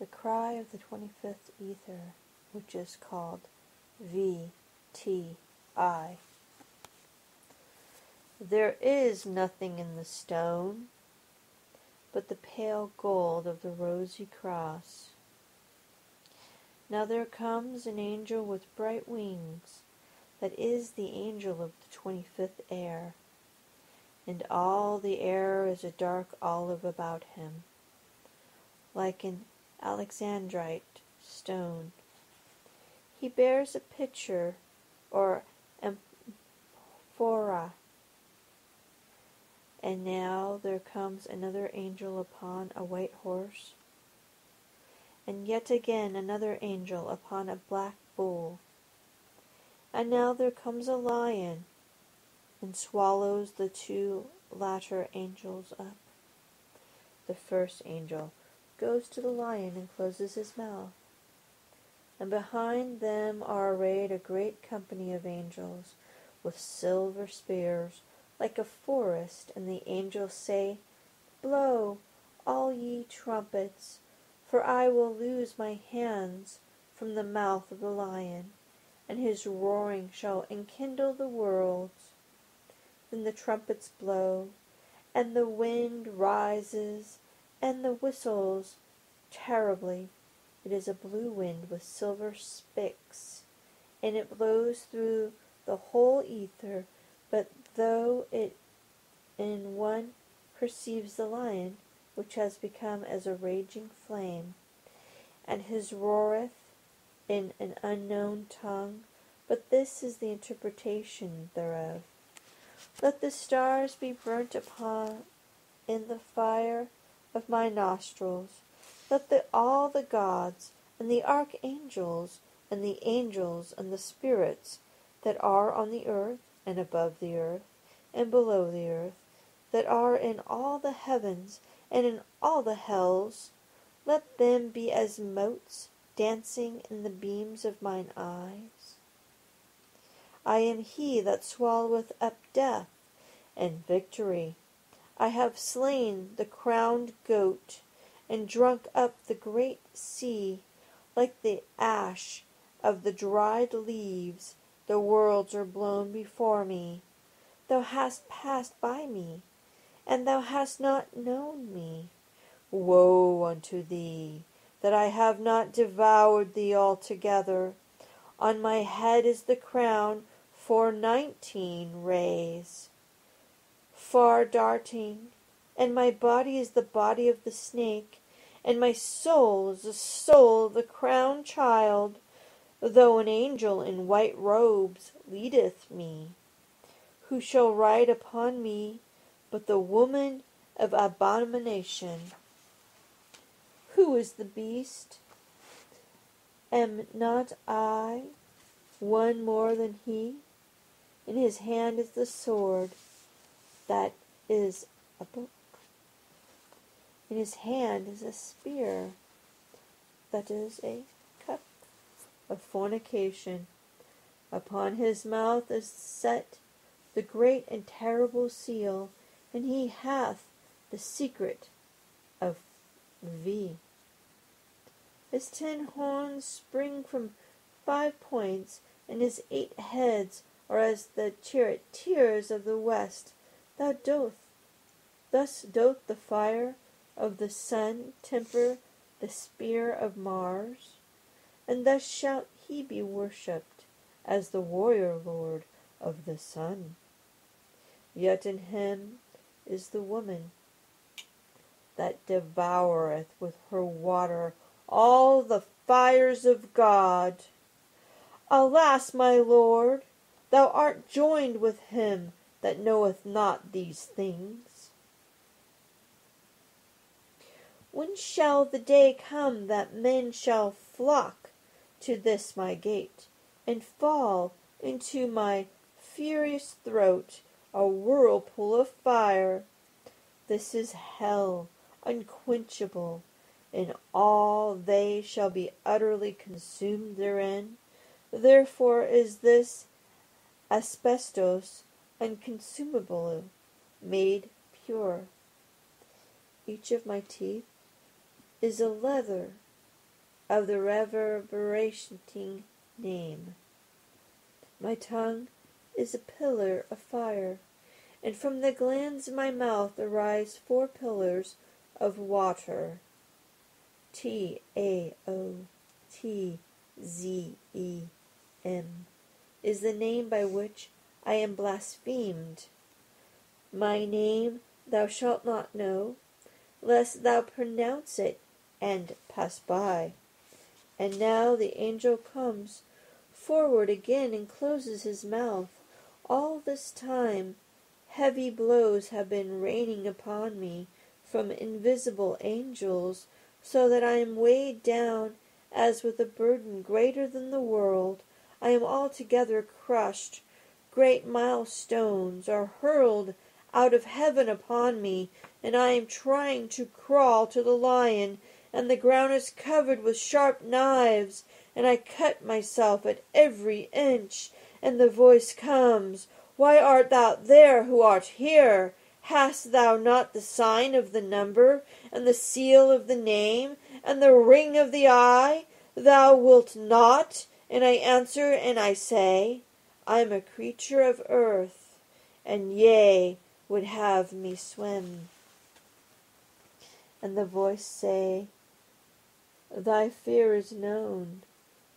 The cry of the 25th Aethyr, which is called VTI. There is nothing in the stone but the pale gold of the rosy cross. Now there comes an angel with bright wings, that is the angel of the 25th air, and all the air is a dark olive about him, like an alexandrite stone. He bears a pitcher or amphora. And now there comes another angel upon a white horse, and yet again another angel upon a black bull. And now there comes a lion, and swallows the two latter angels up. The first angel goes to the lion and closes his mouth, and behind them are arrayed a great company of angels with silver spears, like a forest, and the angels say, Blow, all ye trumpets, for I will loose my hands from the mouth of the lion, and his roaring shall enkindle the worlds. Then the trumpets blow, and the wind rises, and the whistles terribly. It is a blue wind with silver spicks, and it blows through the whole ether, but though it in one perceives the lion, which has become as a raging flame, and his roareth in an unknown tongue, but this is the interpretation thereof. Let the stars be burnt upon in the fire of my nostrils. Let all the gods, and the archangels, and the angels, and the spirits that are on the earth, and above the earth, and below the earth, that are in all the heavens, and in all the hells, let them be as motes dancing in the beams of mine eyes. I am he that swalloweth up death, and victory. I have slain the crowned goat, and drunk up the great sea, like the ash of the dried leaves. The worlds are blown before me. Thou hast passed by me, and thou hast not known me. Woe unto thee, that I have not devoured thee altogether. On my head is the crown for 19 rays, far darting, and my body is the body of the snake, and my soul is the soul of the crowned child, though an angel in white robes leadeth me. Who shall ride upon me but the woman of abomination? Who is the beast? Am not I one more than he? In his hand is the sword, that is a book. In his hand is a spear, that is a cup of fornication. Upon his mouth is set the great and terrible seal, and he hath the secret of V. His 10 horns spring from 5 points, and his 8 heads are as the charioteers of the west. Thus doth the fire of the sun temper the spear of Mars, and thus shall he be worshipped as the warrior lord of the sun. Yet in him is the woman that devoureth with her water all the fires of God. Alas, my Lord, thou art joined with him that knoweth not these things. When shall the day come that men shall flock to this my gate, and fall into my furious throat a whirlpool of fire? This is hell unquenchable, and all they shall be utterly consumed therein. Therefore is this asbestos unconsumable, made pure. Each of my teeth is a leather of the reverberating name. My tongue is a pillar of fire, and from the glands of my mouth arise 4 pillars of water. Taotzem is the name by which I am blasphemed. My name thou shalt not know, lest thou pronounce it and pass by. And now the angel comes forward again and closes his mouth. All this time heavy blows have been raining upon me from invisible angels, so that I am weighed down as with a burden greater than the world. I am altogether crushed. Great milestones are hurled out of heaven upon me, and I am trying to crawl to the lion, and the ground is covered with sharp knives, and I cut myself at every inch. And the voice comes, Why art thou there who art here? Hast thou not the sign of the number, and the seal of the name, and the ring of the eye? Thou wilt not? And I answer and I say, I am a creature of earth, and ye would have me swim. And the voice say, Thy fear is known,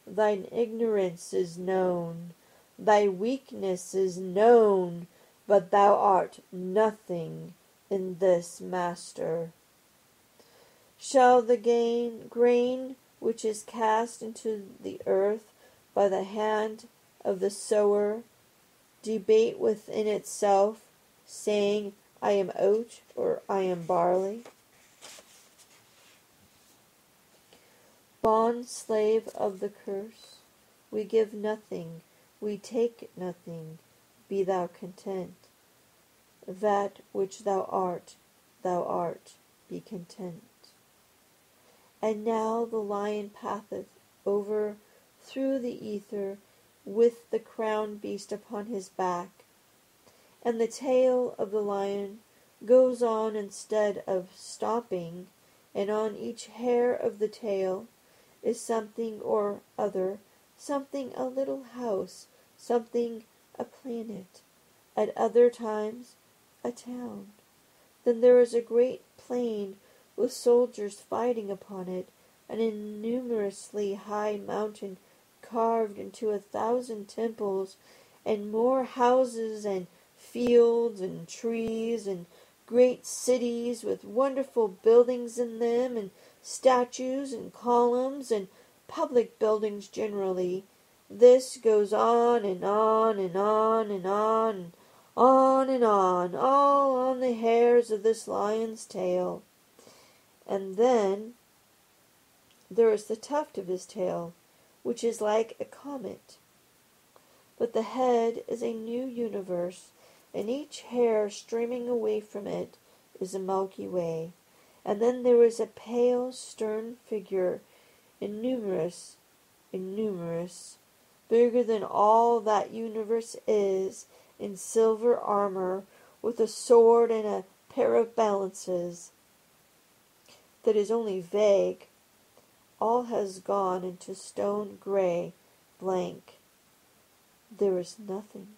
thine ignorance is known, thy weakness is known, but thou art nothing in this master. Shall the grain which is cast into the earth by the hand of the sower debate within itself, saying, I am oat, or I am barley? Bond slave of the curse, we give nothing, we take nothing, be thou content. That which thou art, be content. And now the lion passeth over through the ether with the crowned beast upon his back, and the tail of the lion goes on instead of stopping, and on each hair of the tail is something or other, something a little house, something a planet, at other times a town. Then there is a great plain with soldiers fighting upon it, an innumerously high mountain carved into 1,000 temples, and more houses and fields and trees, and great cities with wonderful buildings in them, and statues and columns, and public buildings generally. This goes on and on and on and on and on and on, all on the hairs of this lion's tail. And then there is the tuft of his tail, which is like a comet. But the head is a new universe, and each hair streaming away from it is a Milky Way. And then there is a pale, stern figure, innumerous, bigger than all that universe is, in silver armor, with a sword and a pair of balances. That is only vague. All has gone into stone gray, blank. There is nothing.